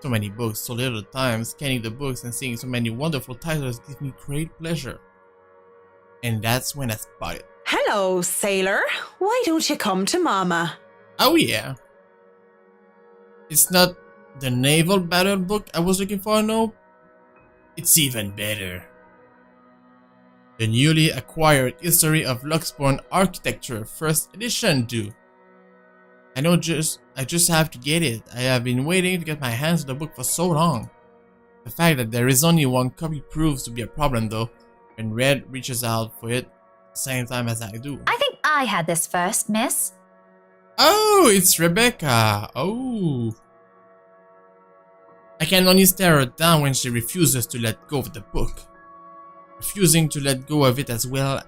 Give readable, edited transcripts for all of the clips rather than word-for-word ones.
So many books, so little time. Scanning the books and seeing so many wonderful titles gives me great pleasure. And that's when I spot it. Hello, sailor. Why don't you come to Mama? Oh yeah. It's not the naval battle book I was looking for, no. It's even better. The newly acquired History of Luxembourg Architecture, 1st edition, due. I just have to get it. I have been waiting to get my hands on the book for so long. The fact that there is only one copy proves to be a problem though, when Red reaches out for it at the same time as I do. I think I had this first, miss. Oh, it's Rebecca. Oh. I can only stare her down when she refuses to let go of the book. Refusing to let go of it as well,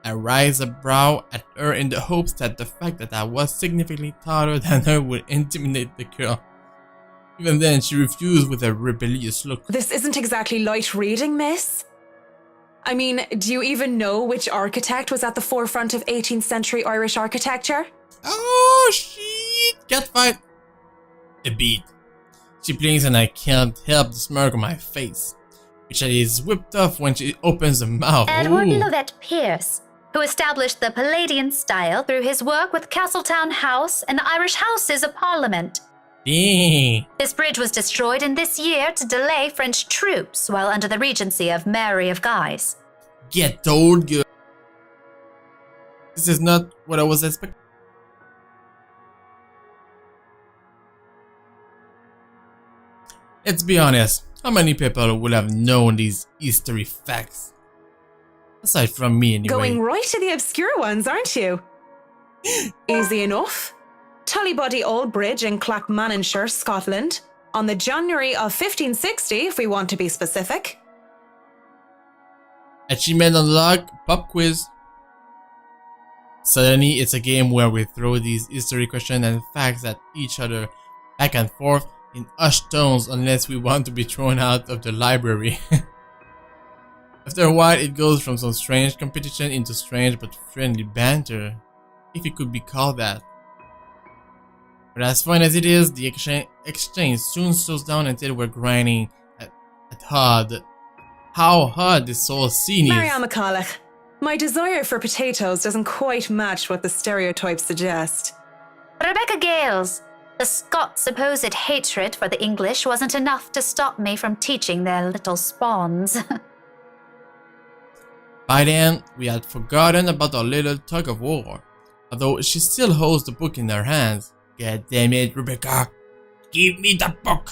I raise a brow at her in the hopes that the fact that I was significantly taller than her would intimidate the girl. Even then, she refused with a rebellious look. This isn't exactly light reading, miss. I mean, do you even know which architect was at the forefront of 18th century Irish architecture? Oh, shit! Cat fight! A beat. She blinks and I can't help the smirk on my face, which is whipped off when she opens her mouth. Edward Ooh. Lovett Pierce, who established the Palladian style through his work with Castletown House and the Irish Houses of Parliament. Dang. This bridge was destroyed in this year to delay French troops while under the regency of Mary of Guise. Get told, girl. This is not what I was expecting. Let's be honest, how many people would have known these history facts? Aside from me anyway. Going right to the obscure ones, aren't you? Easy enough. Tullybody Old Bridge in Clackmannanshire, Scotland, on the January of 1560, if we want to be specific. Achievement unlocked, pop quiz. Suddenly, it's a game where we throw these history questions and facts at each other, back and forth, in hushed tones unless we want to be thrown out of the library. After a while, it goes from some strange competition into strange but friendly banter, if it could be called that. But as fun as it is, the exchange soon slows down until we're grinding at how hard this whole scene is. Marianne McCulloch, my desire for potatoes doesn't quite match what the stereotypes suggest. Rebecca Gales, the Scots' supposed hatred for the English wasn't enough to stop me from teaching their little spawns. By then, we had forgotten about our little tug of war, although she still holds the book in her hands. God damn it, Rebecca! Give me the book!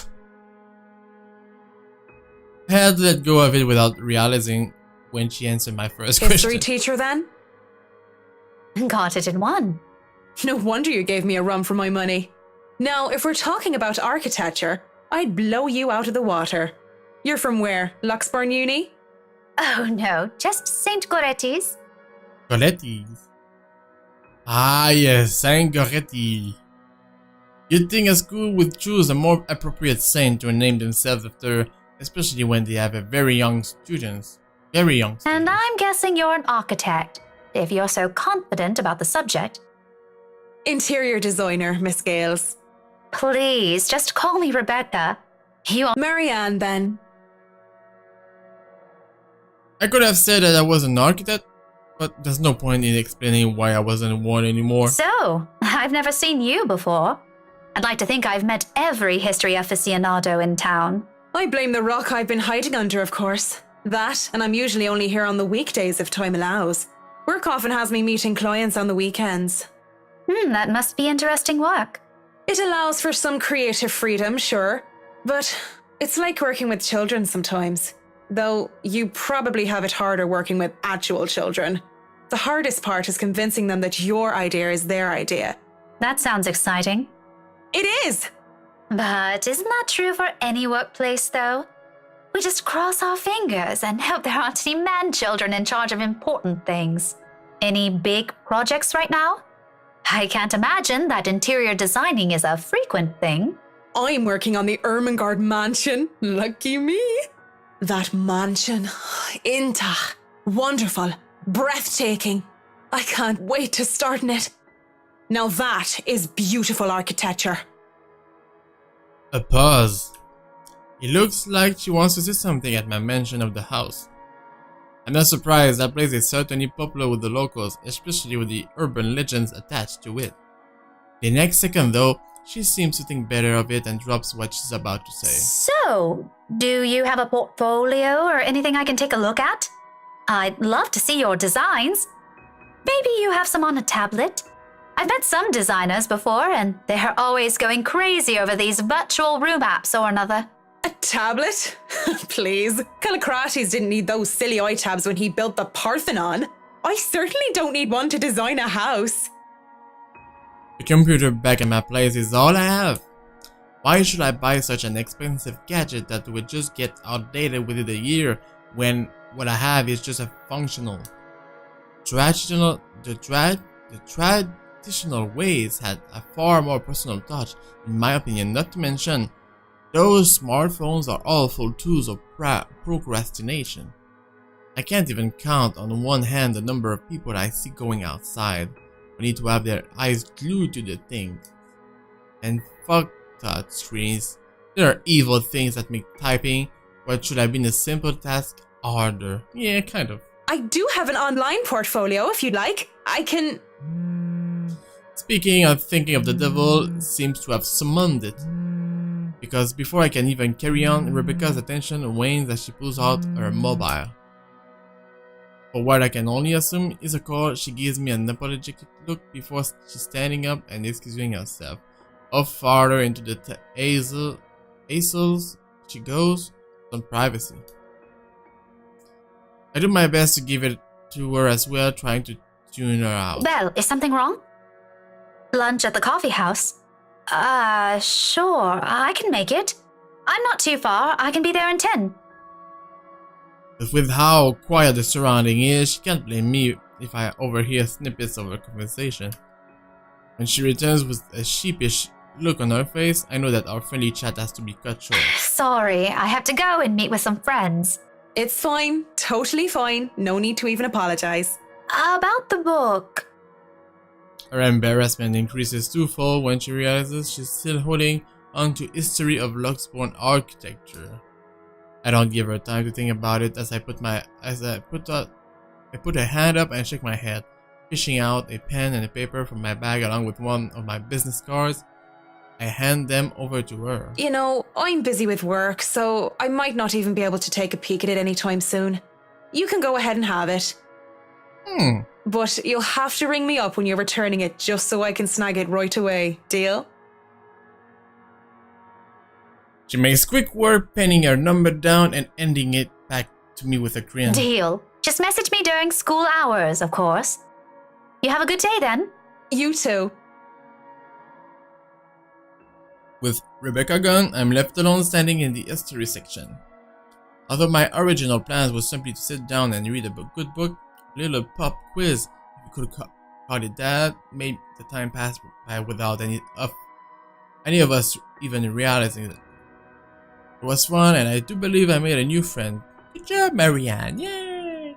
I had to let go of it without realizing when she answered my first History question. teacher then? Got it in one. No wonder you gave me a run for my money. Now, if we're talking about architecture, I'd blow you out of the water. You're from where? Luxembourg Uni? Oh no, just St. Goretti's. Goretti's. Ah yes, Saint Goretti. You'd think a school would choose a more appropriate saint to name themselves after, especially when they have a very young students. And I'm guessing you're an architect, if you're so confident about the subject. Interior designer, Miss Gales. Please, just call me Rebecca. You are Marianne, then. I could have said that I was an architect, but there's no point in explaining why I wasn't one anymore. So, I've never seen you before. I'd like to think I've met every history aficionado in town. I blame the rock I've been hiding under, of course. That, and I'm usually only here on the weekdays if time allows. Work often has me meeting clients on the weekends. That must be interesting work. It allows for some creative freedom, sure, but it's like working with children sometimes. Though you probably have it harder working with actual children. The hardest part is convincing them that your idea is their idea. That sounds exciting. It is! But isn't that true for any workplace, though? We just cross our fingers and hope there aren't any man-children in charge of important things. Any big projects right now? I can't imagine that interior designing is a frequent thing. I'm working on the Ermengarde mansion. Lucky me. That mansion. Intach. Wonderful. Breathtaking. I can't wait to start in it. Now that is beautiful architecture. A pause. It looks like she wants to say something at my mention of the house. I'm not surprised, that place is certainly popular with the locals, especially with the urban legends attached to it. The next second though, she seems to think better of it and drops what she's about to say. So, do you have a portfolio or anything I can take a look at? I'd love to see your designs. Maybe you have some on a tablet. I've met some designers before, and they're always going crazy over these virtual room apps or another. A tablet? Please. Callicrates didn't need those silly eye tabs when he built the Parthenon. I certainly don't need one to design a house. The computer back at my place is all I have. Why should I buy such an expensive gadget that would just get outdated within a year when what I have is just a functional? The traditional ways had a far more personal touch, in my opinion, not to mention those smartphones are awful tools of procrastination. I can't even count on one hand the number of people I see going outside who need to have their eyes glued to the thing. And fuck touch screens. There are evil things that make typing what should have been a simple task harder. Yeah, kind of. I do have an online portfolio if you'd like. I can... Speaking of thinking of the devil, seems to have summoned it. Because before I can even carry on, Rebecca's attention wanes as she pulls out her mobile. For what I can only assume is a call, she gives me an apologetic look before she's standing up and excusing herself. Off farther into the aisles she goes, some privacy. I do my best to give it to her as well, trying to tune her out. Well, is something wrong? Lunch at the coffee house? Sure, I can make it. I'm not too far, I can be there in 10. But with how quiet the surrounding is, she can't blame me if I overhear snippets of her conversation. When she returns with a sheepish look on her face, I know that our friendly chat has to be cut short. Sorry, I have to go and meet with some friends. It's fine. Totally fine. No need to even apologize. About the book. Her embarrassment increases twofold when she realizes she's still holding on to history of Luxborn architecture. I don't give her time to think about it as I put a hand up and shake my head, fishing out a pen and a paper from my bag along with one of my business cards. I hand them over to her. You know, I'm busy with work, so I might not even be able to take a peek at it anytime soon. You can go ahead and have it. But you'll have to ring me up when you're returning it just so I can snag it right away. Deal? She makes quick work penning her number down and handing it back to me with a grin. Deal. Just message me during school hours, of course. You have a good day then. You too. With Rebecca gone, I'm left alone standing in the history section. Although my original plans was simply to sit down and read a good book, a little pop quiz, if you could call it that, made the time pass by without any of us even realizing it. It was fun, and I do believe I made a new friend. Good job, Marianne! Yay!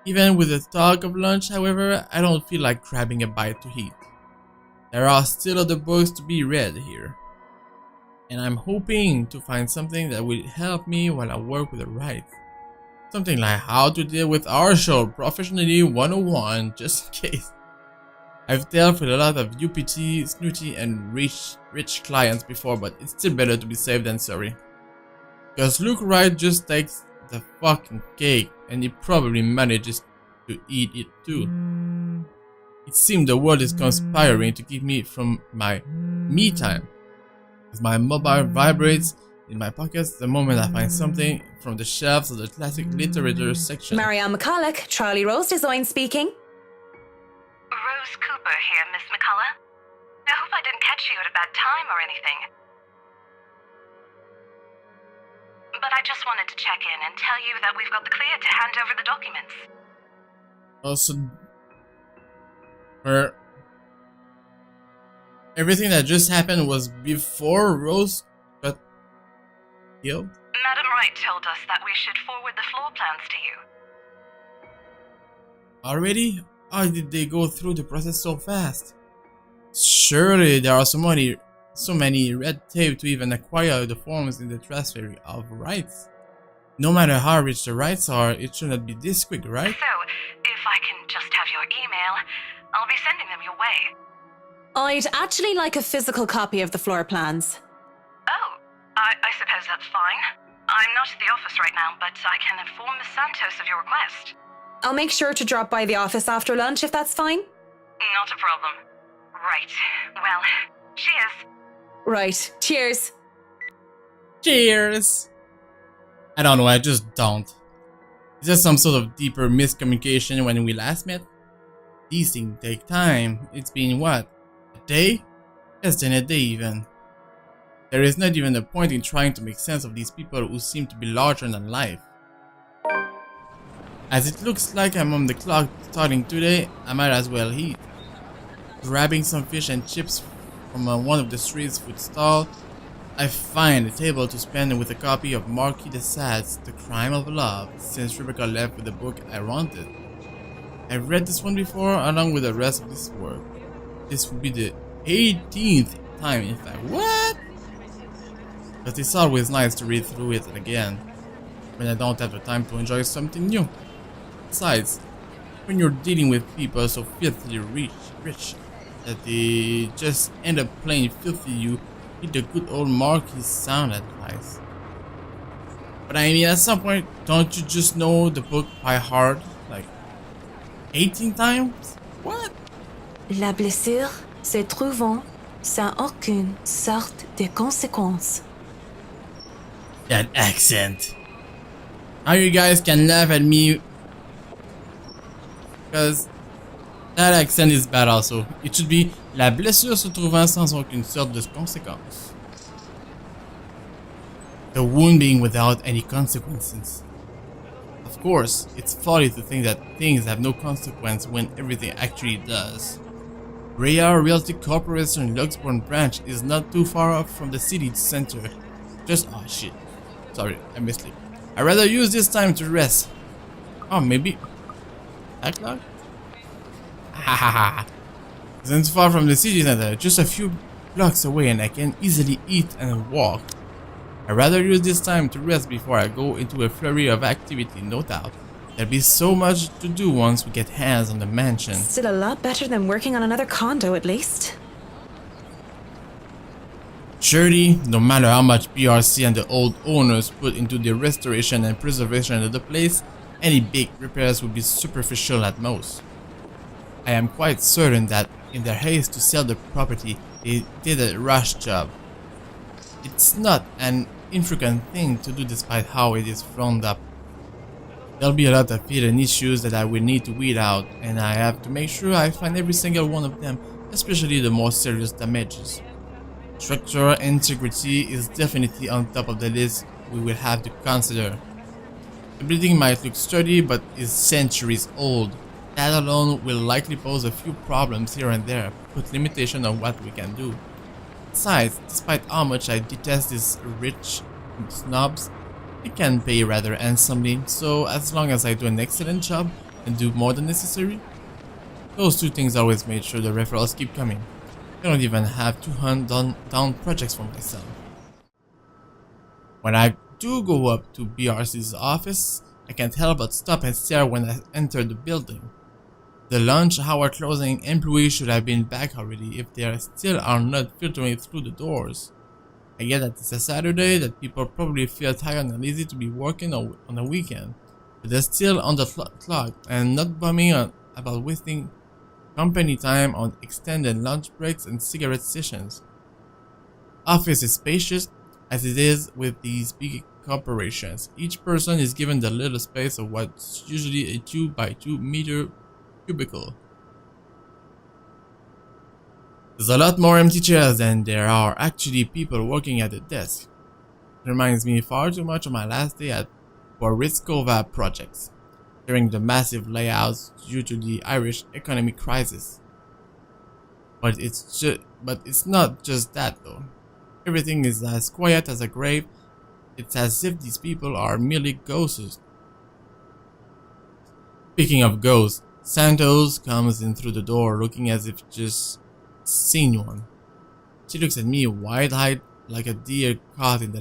Even with the talk of lunch, however, I don't feel like grabbing a bite to eat. There are still other books to be read here, and I'm hoping to find something that will help me while I work with the rights. Something like how to deal with our show professionally 101, just in case. I've dealt with a lot of UPT, snooty, and rich clients before, but it's still better to be safe than sorry. Because Luke Wright just takes the fucking cake, and he probably manages to eat it too. It seems the world is conspiring to keep me from my me time. As my mobile vibrates in my pockets the moment I find something from the shelves of the classic literature section. Marianne McCulloch, Charlie Rose Design speaking. Rose Cooper here, Miss McCullough. I hope I didn't catch you at a bad time or anything. But I just wanted to check in and tell you that we've got the clear to hand over the documents. Also, everything that just happened was before Rose got killed? Madam Wright told us that we should forward the floor plans to you. Already? How did they go through the process so fast? Surely there are so many red tape to even acquire the forms in the transfer of rights. No matter how rich the rights are, it should not be this quick, right? So, if I can just have your email, I'll be sending them your way. I'd actually like a physical copy of the floor plans. Oh, I suppose that's fine. I'm not at the office right now, but I can inform Miss Santos of your request. I'll make sure to drop by the office after lunch if that's fine. Not a problem. Right. Well, cheers. Right. Cheers. Cheers! I don't know, I just don't. Is there some sort of deeper miscommunication when we last met? These things take time. It's been what? A day? Less than a day even. There is not even a point in trying to make sense of these people who seem to be larger than life. As it looks like I'm on the clock starting today, I might as well eat. Grabbing some fish and chips from one of the street food stalls, I find a table to spend with a copy of Marquis de Sade's The Crime of Love, since Rebecca left with the book I wanted. I've read this one before along with the rest of this work. This will be the 18th time in fact. What? But it's always nice to read through it again, when I don't have the time to enjoy something new. Besides, when you're dealing with people so filthily rich that they just end up playing filthy, you need the good old Marquis sound advice. But I mean, at some point, don't you just know the book by heart? Like, 18 times? What? La blessure se trouvant sans aucune sorte de conséquence. That accent. Now you guys can laugh at me, because that accent is bad also. It should be la blessure se trouvant sans aucune sorte de conséquence. The wound being without any consequences. Of course, it's folly to think that things have no consequence when everything actually does. Rhea Realty Corporation Luxbourne branch is not too far off from the city center. Just oh shit. Sorry, I missed it. I'd rather use this time to rest. Oh, maybe backlog? Hahaha. Isn't far from the city center, just a few blocks away, and I can easily eat and walk. I'd rather use this time to rest before I go into a flurry of activity, no doubt. There'll be so much to do once we get hands on the mansion. Still a lot better than working on another condo, at least. Surely, no matter how much BRC and the old owners put into the restoration and preservation of the place, any big repairs would be superficial at most. I am quite certain that in their haste to sell the property, they did a rash job. It's not an infrequent thing to do despite how it is frowned up. There'll be a lot of hidden issues that I will need to weed out, and I have to make sure I find every single one of them, especially the more serious damages. Structural integrity is definitely on top of the list we will have to consider. The building might look sturdy but is centuries old. That alone will likely pose a few problems here and there, put limitation on what we can do. Besides, despite how much I detest these rich snobs, they can pay rather handsomely, so as long as I do an excellent job and do more than necessary, those two things always made sure the referrals keep coming. I don't even have to hunt down projects for myself. When I do go up to BRC's office, I can't help but stop and stare when I enter the building. The lunch hour closing, employees should have been back already if they still are not filtering through the doors. I get that it's a Saturday, that people probably feel tired and lazy to be working on a weekend, but they're still on the clock and not bumming about wasting company time on extended lunch breaks and cigarette sessions. Office is spacious as it is with these big corporations. Each person is given the little space of what's usually a 2 by 2 meter cubicle. There's a lot more empty chairs than there are actually people working at the desk. It reminds me far too much of my last day at Boriskova Projects, during the massive layouts due to the Irish economic crisis. But it's not just that though. Everything is as quiet as a grave. It's as if these people are merely ghosts. Speaking of ghosts, Santos comes in through the door looking as if just seen one. She looks at me wide-eyed like a deer caught in the